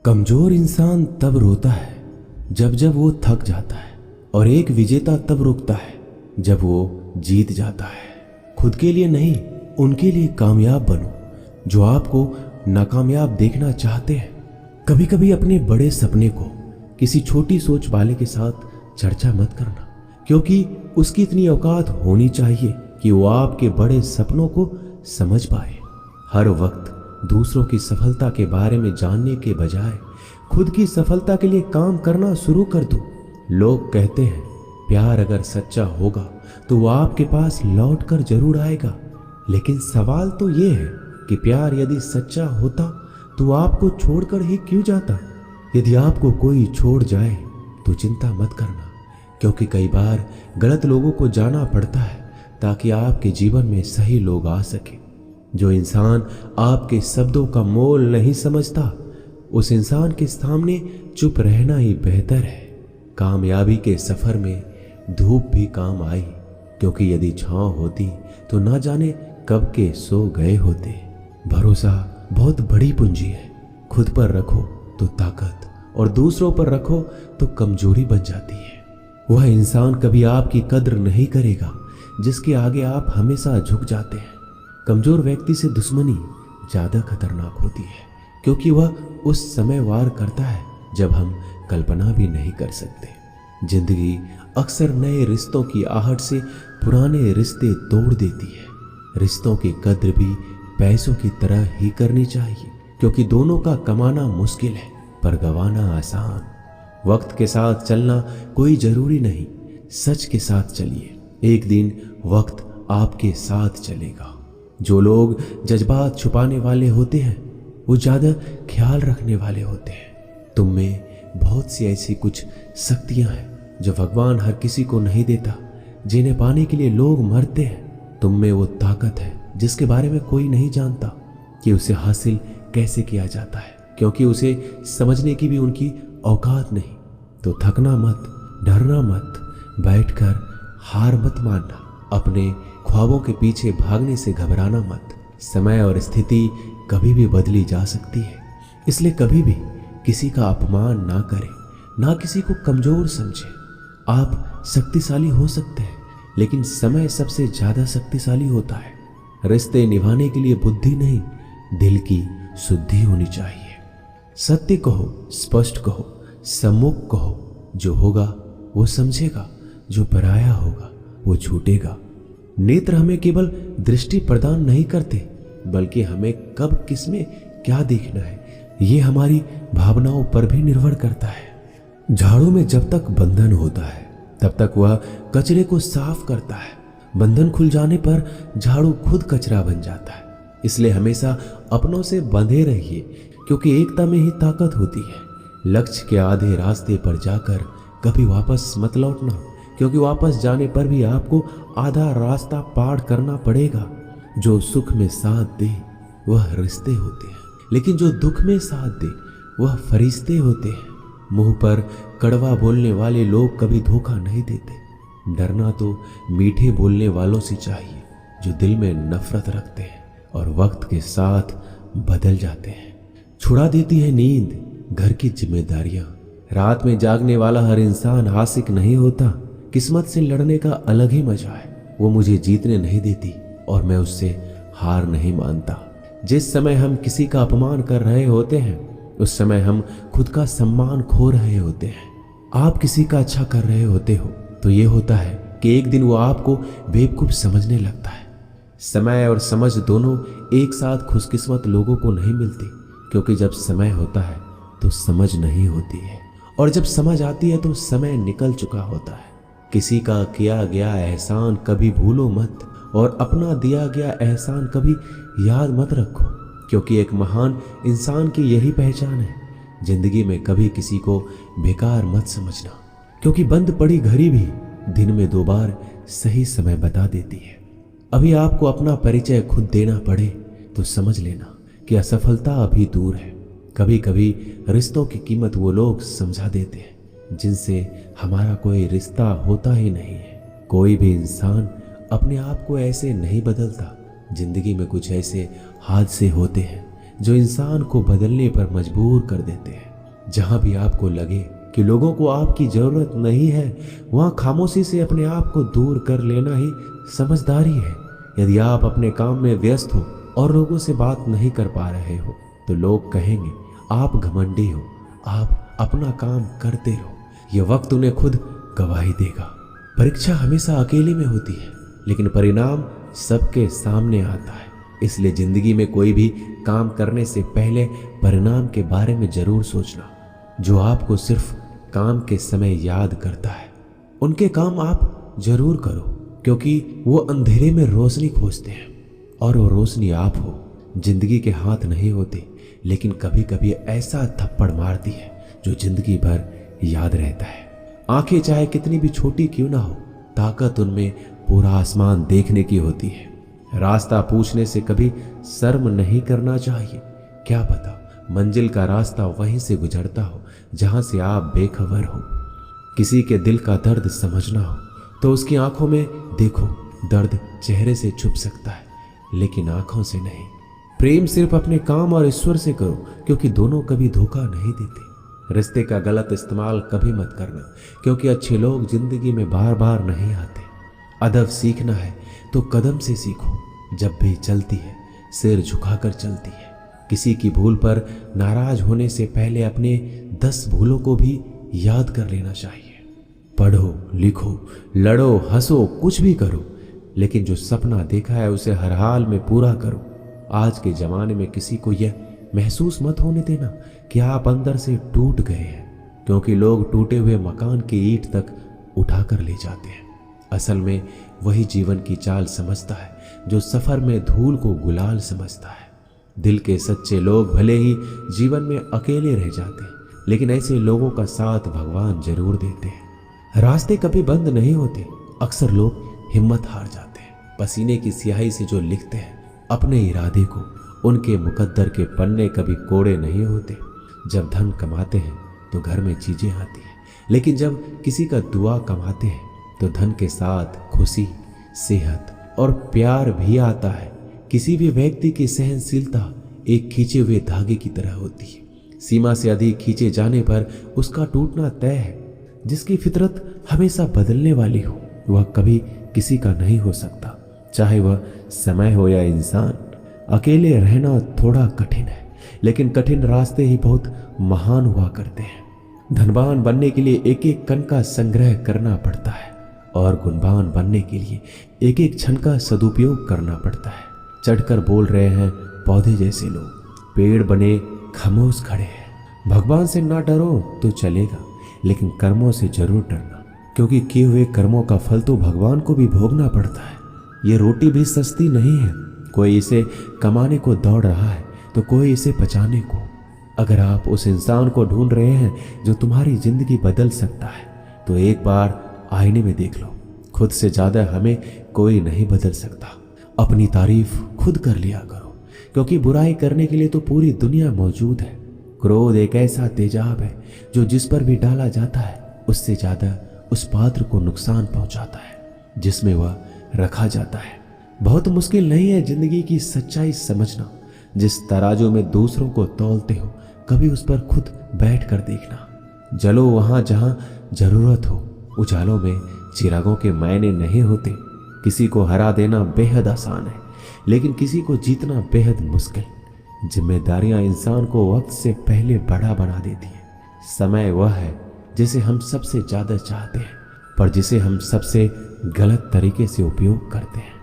कमजोर इंसान तब रोता है जब जब वो थक जाता है, और एक विजेता तब रुकता है जब वो जीत जाता है। खुद के लिए नहीं, उनके लिए कामयाब बनो जो आपको नाकामयाब देखना चाहते हैं। कभी कभी अपने बड़े सपने को किसी छोटी सोच वाले के साथ चर्चा मत करना, क्योंकि उसकी इतनी औकात होनी चाहिए कि वो आपके बड़े सपनों को समझ पाए। हर वक्त दूसरों की सफलता के बारे में जानने के बजाय खुद की सफलता के लिए काम करना शुरू कर दो। लोग कहते हैं प्यार अगर सच्चा होगा तो वो आपके पास लौट कर जरूर आएगा, लेकिन सवाल तो ये है कि प्यार यदि सच्चा होता तो आपको छोड़कर ही क्यों जाता। यदि आपको कोई छोड़ जाए तो चिंता मत करना, क्योंकि कई बार गलत लोगों को जाना पड़ता है ताकि आपके जीवन में सही लोग आ सके। जो इंसान आपके शब्दों का मोल नहीं समझता, उस इंसान के सामने चुप रहना ही बेहतर है। कामयाबी के सफर में धूप भी काम आई, क्योंकि यदि छांव होती तो ना जाने कब के सो गए होते। भरोसा बहुत बड़ी पूंजी है। खुद पर रखो तो ताकत, और दूसरों पर रखो तो कमजोरी बन जाती है। वह इंसान कभी आपकी कद्र नहीं करेगा जिसके आगे आप हमेशा झुक जाते हैं। कमजोर व्यक्ति से दुश्मनी ज्यादा खतरनाक होती है, क्योंकि वह उस समय वार करता है जब हम कल्पना भी नहीं कर सकते। जिंदगी अक्सर नए रिश्तों की आहट से पुराने रिश्ते तोड़ देती है। रिश्तों की कद्र भी पैसों की तरह ही करनी चाहिए, क्योंकि दोनों का कमाना मुश्किल है पर गंवाना आसान। वक्त के साथ चलना कोई जरूरी नहीं, सच के साथ चलिए। एक दिन वक्त आपके साथ चलेगा। जो लोग जज्बात छुपाने वाले होते हैं वो ज्यादा ख्याल रखने वाले होते हैं। तुम में बहुत सी ऐसी कुछ शक्तियां हैं जो भगवान हर किसी को नहीं देता, जिन्हें पाने के लिए लोग मरते हैं। तुम में वो ताकत है जिसके बारे में कोई नहीं जानता कि उसे हासिल कैसे किया जाता है, क्योंकि उसे समझने की भी उनकी औकात नहीं। तो थकना मत, डरना मत, बैठकर हार मत मानना, अपने ख्वाबों के पीछे भागने से घबराना मत। समय और स्थिति कभी भी बदली जा सकती है, इसलिए कभी भी किसी का अपमान ना करें, ना किसी को कमजोर समझें। आप शक्तिशाली हो सकते हैं, लेकिन समय सबसे ज्यादा शक्तिशाली होता है। रिश्ते निभाने के लिए बुद्धि नहीं, दिल की शुद्धि होनी चाहिए। सत्य कहो, स्पष्ट कहो, सम्मुख कहो। जो होगा वो समझेगा, जो पराया होगा वो छूटेगा। नेत्र हमें केवल दृष्टि प्रदान नहीं करते, बल्कि हमें कब किसमें क्या देखना है ये हमारी भावनाओं पर भी निर्भर करता है। झाड़ू में जब तक बंधन होता है तब तक वह कचरे को साफ करता है। बंधन खुल जाने पर झाड़ू खुद कचरा बन जाता है। इसलिए हमेशा अपनों से बंधे रहिए, क्योंकि एकता में ही ताकत होती है। लक्ष्य के आधे रास्ते पर जाकर कभी वापस मत लौटना, क्योंकि वापस जाने पर भी आपको आधा रास्ता पार करना पड़ेगा। जो सुख में साथ दे वह रिश्ते होते हैं, लेकिन जो दुख में साथ दे वह फरिश्ते होते हैं। मुंह पर कड़वा बोलने वाले लोग कभी धोखा नहीं देते। डरना तो मीठे बोलने वालों से चाहिए जो दिल में नफरत रखते हैं और वक्त के साथ बदल जाते हैं। छुड़ा देती है नींद घर की जिम्मेदारियां। रात में जागने वाला हर इंसान आशिक नहीं होता। किस्मत से लड़ने का अलग ही मजा है। वो मुझे जीतने नहीं देती और मैं उससे हार नहीं मानता। जिस समय हम किसी का अपमान कर रहे होते हैं उस समय हम खुद का सम्मान खो रहे होते हैं। आप किसी का अच्छा कर रहे होते हो तो ये होता है कि एक दिन वो आपको बेवकूफ समझने लगता है। समय और समझ दोनों एक साथ खुशकिस्मत लोगों को नहीं मिलती, क्योंकि जब समय होता है तो समझ नहीं होती है, और जब समझ आती है तो समय निकल चुका होता है। किसी का किया गया एहसान कभी भूलो मत, और अपना दिया गया एहसान कभी याद मत रखो, क्योंकि एक महान इंसान की यही पहचान है। जिंदगी में कभी किसी को बेकार मत समझना, क्योंकि बंद पड़ी घड़ी भी दिन में 2 बार सही समय बता देती है। अभी आपको अपना परिचय खुद देना पड़े तो समझ लेना कि असफलता अभी दूर है। कभी कभी रिश्तों की कीमत वो लोग समझा देते हैं जिनसे हमारा कोई रिश्ता होता ही नहीं है। कोई भी इंसान अपने आप को ऐसे नहीं बदलता। जिंदगी में कुछ ऐसे हादसे होते हैं जो इंसान को बदलने पर मजबूर कर देते हैं। जहां भी आपको लगे कि लोगों को आपकी जरूरत नहीं है, वहां खामोशी से अपने आप को दूर कर लेना ही समझदारी है। यदि आप अपने काम में व्यस्त हो और लोगों से बात नहीं कर पा रहे हो तो लोग कहेंगे आप घमंडी हो, आप अपना काम करते रहो। यह वक्त उन्हें खुद गवाही देगा। परीक्षा हमेशा अकेले में होती है, लेकिन परिणाम सबके सामने आता है। इसलिए जिंदगी में कोई भी काम करने से पहले परिणाम के बारे में जरूर सोचना। जो आपको सिर्फ काम के समय याद करता है, उनके काम आप जरूर करो, क्योंकि वो अंधेरे में रोशनी खोजते हैं और वो रोशनी आप हो। जिंदगी के हाथ नहीं होते, लेकिन कभी कभी ऐसा थप्पड़ मारती है जो जिंदगी भर याद रहता है। आंखें चाहे कितनी भी छोटी क्यों ना हो, ताकत उनमें पूरा आसमान देखने की होती है। रास्ता पूछने से कभी शर्म नहीं करना चाहिए। क्या पता मंजिल का रास्ता वहीं से गुजरता हो जहां से आप बेखबर हो। किसी के दिल का दर्द समझना हो तो उसकी आंखों में देखो। दर्द चेहरे से छुप सकता है, लेकिन आंखों से नहीं। प्रेम सिर्फ अपने काम और ईश्वर से करो, क्योंकि दोनों कभी धोखा नहीं देते। रिश्ते का गलत इस्तेमाल कभी मत करना, क्योंकि अच्छे लोग जिंदगी में बार बार नहीं आते। अदब सीखना है तो कदम से सीखो। जब भी चलती है सिर झुकाकर चलती है। किसी की भूल पर नाराज होने से पहले अपने 10 भूलों को भी याद कर लेना चाहिए। पढ़ो, लिखो, लड़ो, हंसो, कुछ भी करो, लेकिन जो सपना देखा है उसे हर हाल में पूरा करो। आज के जमाने में किसी को यह महसूस मत होने देना कि आप अंदर से टूट गए हैं, क्योंकि लोग टूटे हुए मकान की ईंट तक उठाकर ले जाते हैं। असल में वही जीवन की चाल समझता है जो सफर में धूल को गुलाल समझता है। दिल के सच्चे लोग भले ही जीवन में अकेले रह जाते हैं, लेकिन ऐसे लोगों का साथ भगवान जरूर देते हैं। रास्ते कभी बंद नहीं होते। अक्सर लोग हिम्मत हार जाते हैं। पसीने की स्याही से जो लिखते हैं अपने इरादे को, उनके मुकद्दर के पन्ने कभी कोड़े नहीं होते। जब धन कमाते हैं तो घर में चीजें आती हैं, लेकिन जब किसी का दुआ कमाते हैं तो धन के साथ खुशी, सेहत और प्यार भी आता है। किसी भी व्यक्ति की सहनशीलता एक खींचे हुए धागे की तरह होती है। सीमा से अधिक खींचे जाने पर उसका टूटना तय है। जिसकी फितरत हमेशा बदलने वाली हो, वह कभी किसी का नहीं हो सकता, चाहे वह समय हो या इंसान। अकेले रहना थोड़ा कठिन है, लेकिन कठिन रास्ते ही बहुत महान हुआ करते हैं। धनवान बनने के लिए एक एक कण का संग्रह करना पड़ता है, और गुणवान बनने के लिए एक एक क्षण का सदुपयोग करना पड़ता है। चढ़कर बोल रहे हैं पौधे जैसे लोग, पेड़ बने खामोश खड़े हैं। भगवान से ना डरो तो चलेगा, लेकिन कर्मों से जरूर डरना, क्योंकि किए हुए कर्मों का फल तो भगवान को भी भोगना पड़ता है। ये रोटी भी सस्ती नहीं है। कोई इसे कमाने को दौड़ रहा है तो कोई इसे बचाने को। अगर आप उस इंसान को ढूंढ रहे हैं जो तुम्हारी जिंदगी बदल सकता है, तो एक बार आईने में देख लो। खुद से ज्यादा हमें कोई नहीं बदल सकता। अपनी तारीफ खुद कर लिया करो, क्योंकि बुराई करने के लिए तो पूरी दुनिया मौजूद है। क्रोध एक ऐसा तेजाब है जो जिस पर भी डाला जाता है उससे ज्यादा उस पात्र को नुकसान पहुंचाता है जिसमें वह रखा जाता है। बहुत मुश्किल नहीं है जिंदगी की सच्चाई समझना। जिस तराजू में दूसरों को तौलते हो, कभी उस पर खुद बैठ कर देखना। जलो वहां जहां जरूरत हो। उजालों में चिरागों के मायने नहीं होते। किसी को हरा देना बेहद आसान है, लेकिन किसी को जीतना बेहद मुश्किल। जिम्मेदारियां इंसान को वक्त से पहले बड़ा बना देती है। समय वह है जिसे हम सबसे ज्यादा चाहते हैं, पर जिसे हम सबसे गलत तरीके से उपयोग करते हैं।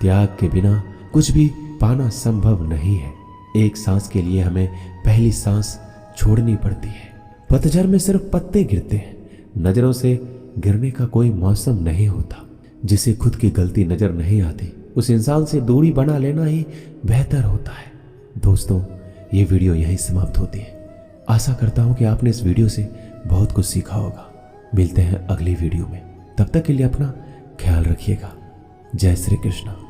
त्याग के बिना कुछ भी पाना संभव नहीं है। एक सांस के लिए हमें पहली सांस छोड़नी पड़ती है। पतझड़ में सिर्फ पत्ते गिरते हैं। नजरों से गिरने का कोई मौसम नहीं होता। जिसे खुद की गलती नजर नहीं आती, उस इंसान से दूरी बना लेना ही बेहतर होता है। दोस्तों, ये वीडियो यहीं समाप्त होती है। आशा करता हूं कि आपने इस वीडियो से बहुत कुछ सीखा होगा। मिलते हैं अगली वीडियो में। तब तक के लिए अपना ख्याल रखिएगा। जय श्री कृष्ण।